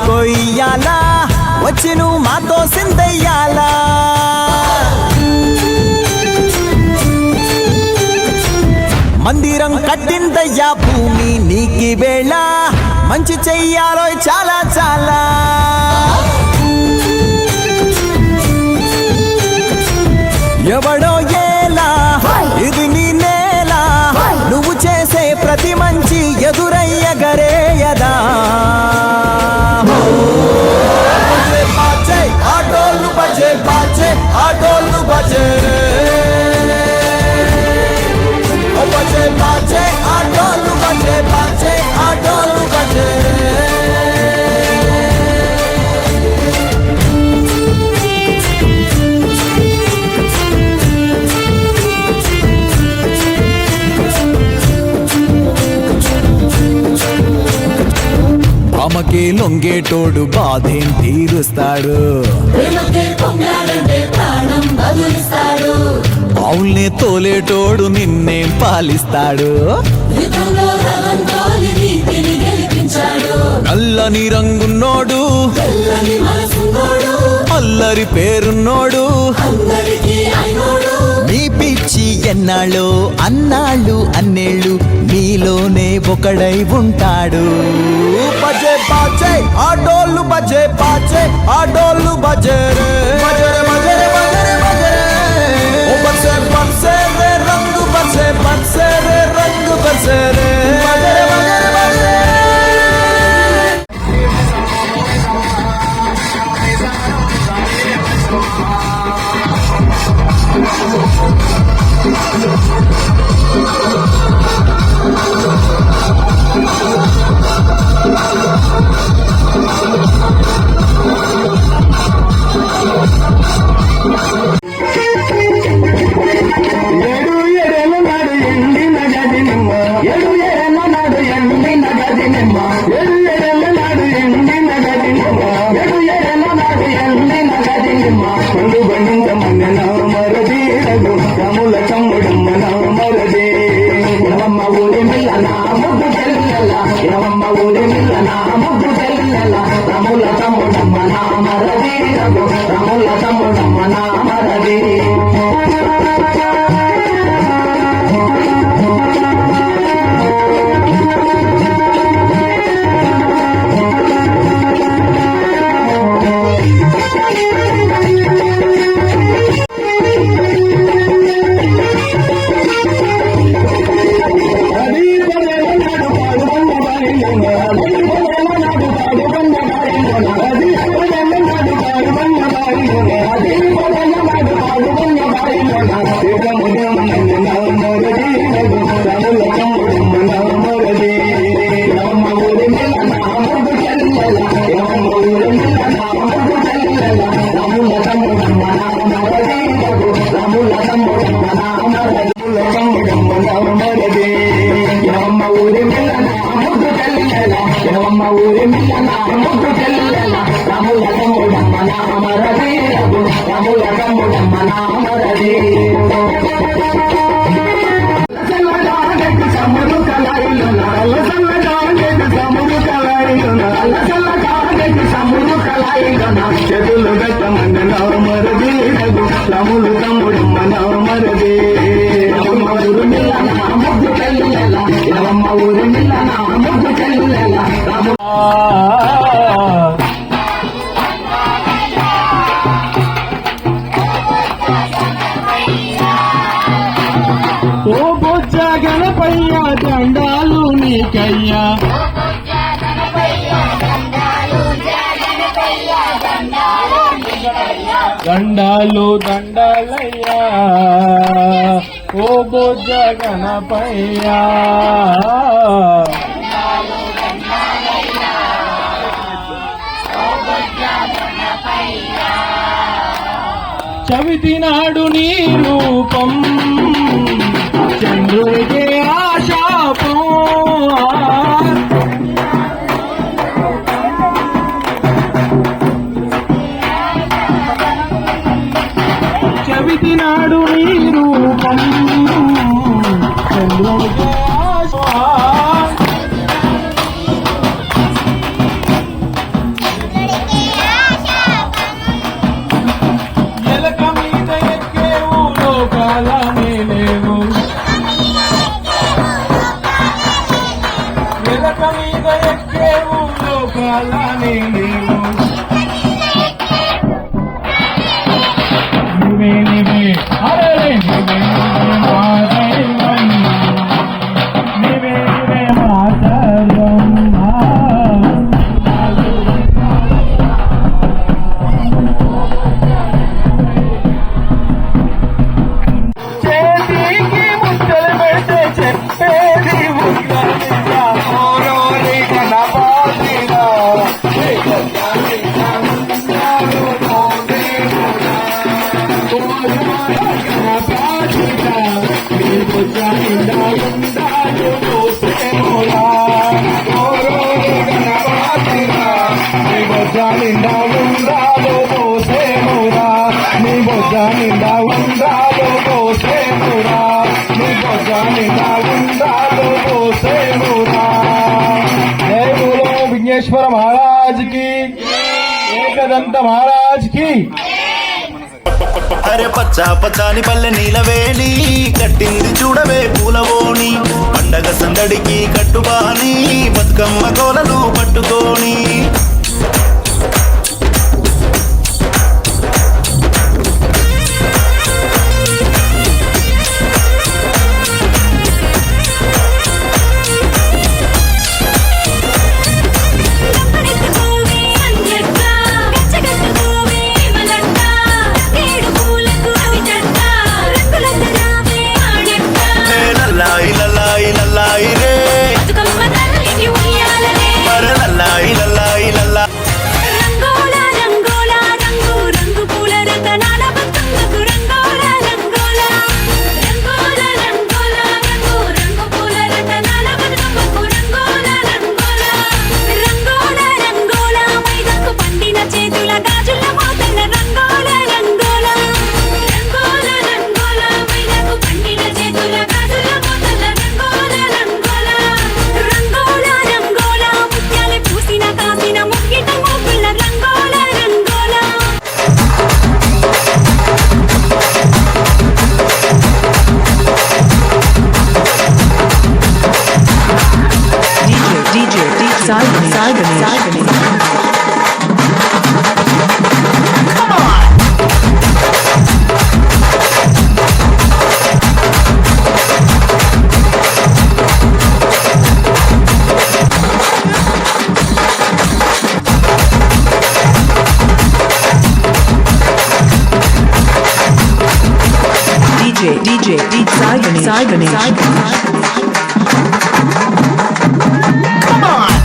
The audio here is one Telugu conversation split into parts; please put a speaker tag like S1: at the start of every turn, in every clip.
S1: కొయ్యాలా వచ్చి నువ్వు మాతో సిందయ్యాలా మందిరం కట్టిందయ్యా భూమి నీకి వేళ మంచి చెయ్యాలో చాలా చాలా ఎవడో ఏలా ఇది నీ నేల నువ్వు చేసే ప్రతి మంచి ఎదురయ్యగరేయదా ఆటోలు బజే ప్రేమకే లొంగేటోడు బాధేం తీరుస్తాడు. ఆవుల్నే తోలేటోడు నిన్నేం పాలిస్తాడు. నల్లని రంగున్నోడు అల్లరి పేరున్నోడు మీ పిచ్చి ఎన్నాళ్ళు అన్నాళ్ళు అన్నేళ్ళు మీలోనే ఒకడై ఉంటాడు. బజే బాజే ఆడోళ్ళు బజే బాజే ఆడోళ్ళు బజే రే బజరే బజరే బజరే బజరే ఓ బజే బజే రే రంగు బజే బజే రే రంగు బజే రే బజరే బజరే బజరే.
S2: ఓ బొజ్జ గణపయ్య దండాలు నీకయ్యా, దండాలు దండాలయ్యా ఓ బొజ్జ గణపయ్యా. చవితి నాడు నీ రూపం చంద్రుడికే ఆశాపం, చవితి నాడు నీ రూపం చంద్రుడికే ఆశాపం. ఎలక మీద ఎక్కేవు లోకాలనే లేవు, ఎలక మీద ఎక్కేవు లోకాలనే లేవు. నువ్వే నువ్వే అరే నువ్వే నువ్వే మా దైవం, నువ్వే నువ్వే మా సర్వం. చేతికి ముద్దలు పెడితే చెప్పేది ముద్దలిగా ఓరోరి గణపాతిగా ఉండాలి బొజ్జ నిండా ఉండాలో పోసేమురా నీ బొజ్జ నిండా ఉండాలో పోసేమురా నీ బొజ్జ నిండా ఉండాలో పోసేమురా జై బోలో విఘ్నేశ్వర మహారాజ్ కి ఏకదంత మహారాజ్ కి
S1: అరే పచ్చ పచ్చాని పల్లె నీలవేణి కట్టింది చూడవే పూలవోని పండగ సందడికి కట్టుబాని బతుకమ్మ కోలలు పట్టుకోని
S3: DJ Saigani. Come on.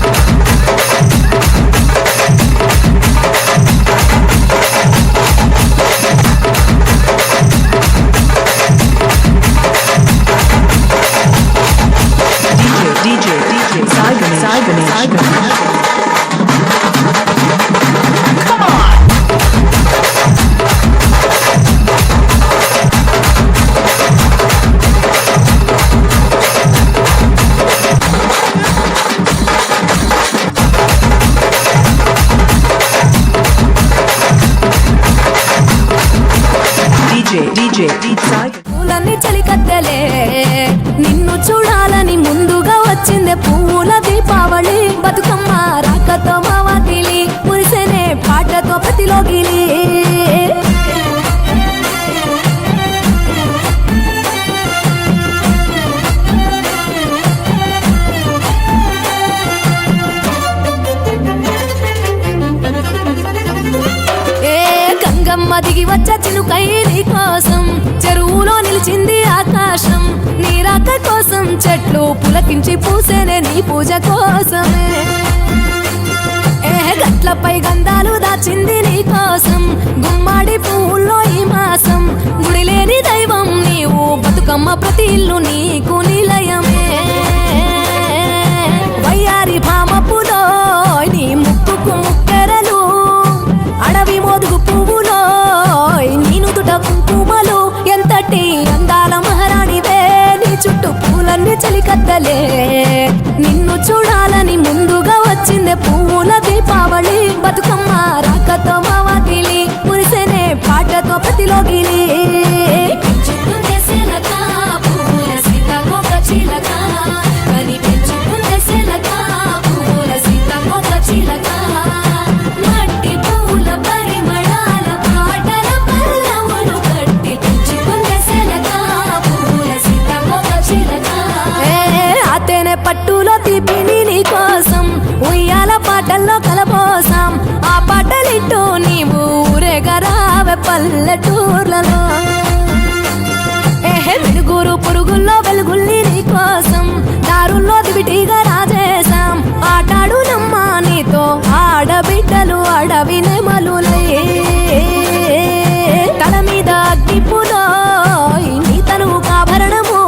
S3: DJ Saigani. Come on. DJ
S4: పూలన్నీ చలికత్తెలే నిన్ను చూడాలని ముందుగా వచ్చిందే పువ్వుల దీపావళి బతుకమ్మ రాకతో మావాతిలి మురిసెనే పాటతో ప్రతిలోగిలి గంగమ్మ దిగి వచ్చ చినుకై నీ కోసం చెరువులో నిలిచింది ఆకాశం నీ రాక కోసం చెట్లు పులకించి పూసేనే నీ పూజ కోసమే గట్లపై గంధాలు దాచింది నీ కోసం గుమ్మాడి పువ్వుల్లో ఈ మాసం గుడిలేని దైవం నీవు బతుకమ్మ ప్రతి ఇల్లు నీకు నిలయమే వయ్యారి భామపులో నీ ముక్కుకు ముక్కెరలు అడవి మోదుగు పువ్వులో నీనుదుట కుంకుమలు ఎంతటి అందాల మహారాణివే నీ చుట్టూ పూలన్నీ చలికత్తలే నిన్ను చూడాలని ముందుగా వచ్చిందే పువ్వుల దీపావళి బతుకమ్మ రాకతో మావాతిలి మురిసెనే పాటతో ప్రతిలోగిలి పట్టులో తీపిని నీ కోసం ఉయ్యాల పాటల్లో కలపోసాం ఆ పాటలిట్టు నీవు ఊరేగరావే పల్లెటూర్లలో మిడుగురు పురుగుల్లో వెలుగుల్ని నీ కోసం దారుల్లో దివిటిగా రాజేశాం ఆటాడు నమ్మ నీతో ఆడబిడ్డలు అడవి నెమలులే తల మీద అగ్గిపులో నీ తనువు కాభరణము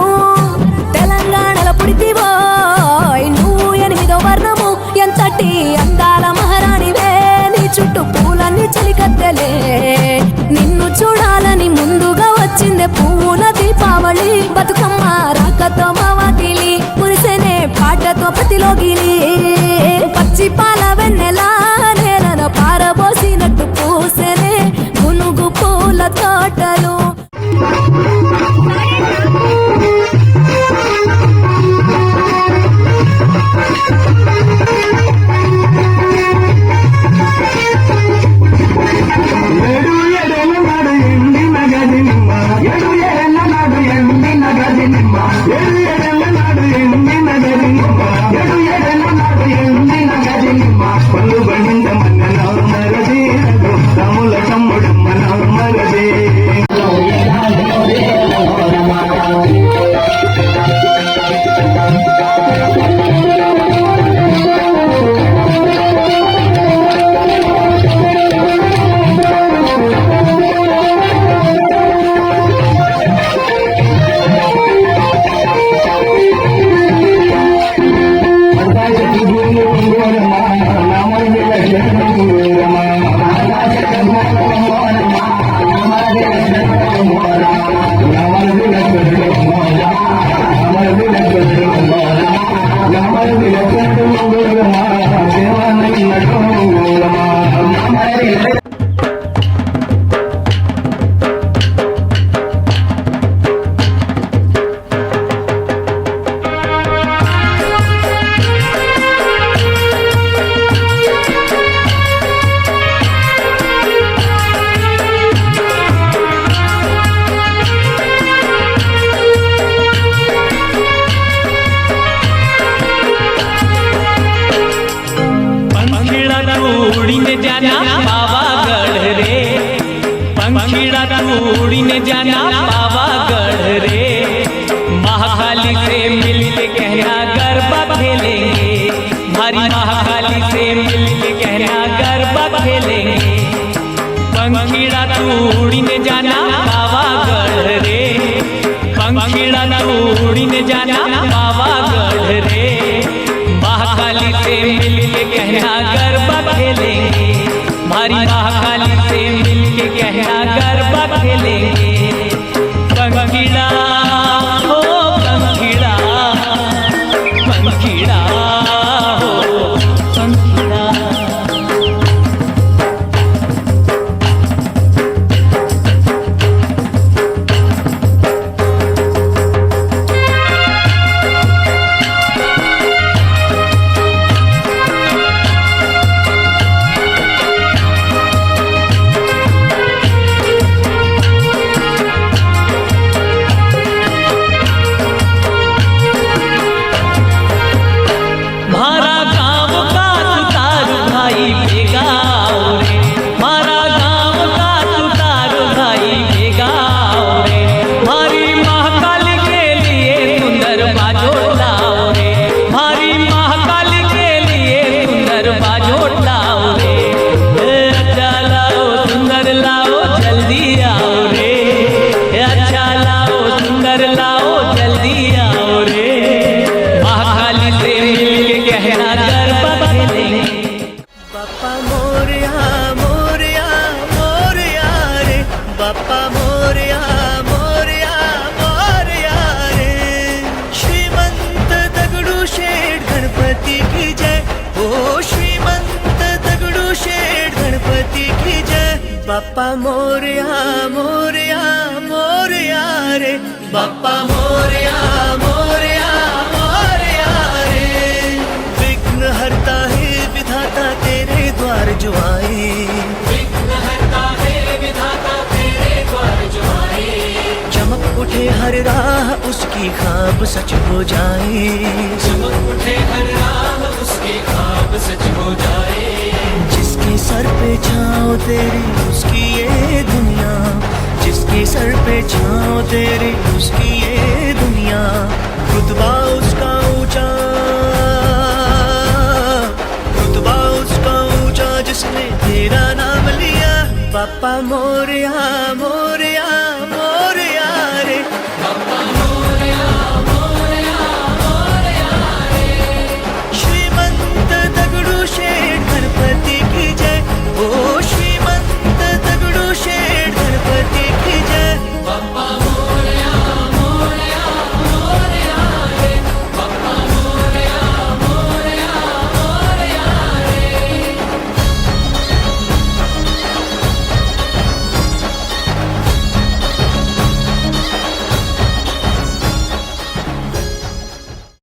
S4: తెలంగాణలో పుడితివో నువ్వు 8వ వర్ణము ఎంతటి అందాల మహారాణివే నీ చలికత్తెలే నిన్ను చూడాలని ముందుగా వచ్చిందే పువ్వుల దీపావళి బతుకమ్మ రాకతో మా వాకిలి మురిసెనే పాటతో ప్రతిలోగిలి పచ్చి పాల వెన్నెలా నేలను పారబోసినట్టు పూసెనే గునుగు పూల తోటలు
S5: उड़ीने जाना पावागढ़ रे पंखीड़ा तू उड़ीने जाना पावागढ़ रे महाकाली से मिलके कहना गरबा खेलेंगे भारी महाकाली से मिलके कहना गरबा खेलेंगे पंखीड़ा तू उड़ीने जाना पावागढ़ रे पंखीड़ा तू उड़ीने जाना पावागढ़ रे महाकाली से मिलके कहना गरबा खेलेंगे भारी महाकाली से मिलके कहना गरबा खेलेंगे पंखीड़ा हो पंखीड़ा पंखीड़ा हो पंखीड़ा
S1: बाप्पा मोरया मोरया मोरया रे श्रीमंत दगडूशेठ गणपती की जय हो श्रीमंत दगडूशेठ गणपती की जय बाप्पा मोरया मोरया मोरया रे बाप्पा मोरया मोरया मोरया रे विघ्न हरता है विधाता तेरे द्वार जो आए चमक उठे हर राह उसकी ख्वाब सच हो जाए चमक उठे हर राह उसकी ख्वाब सच हो जाए जिसके सर पे छाँव तेरी उसकी ये दुनिया जिसके सर पे छाँव तेरी उसकी ये दुनिया रुतबा उसका ऊंचा रुतबा उसका ऊंचा जिसने तेरा नाम लिया बाप्पा मोरया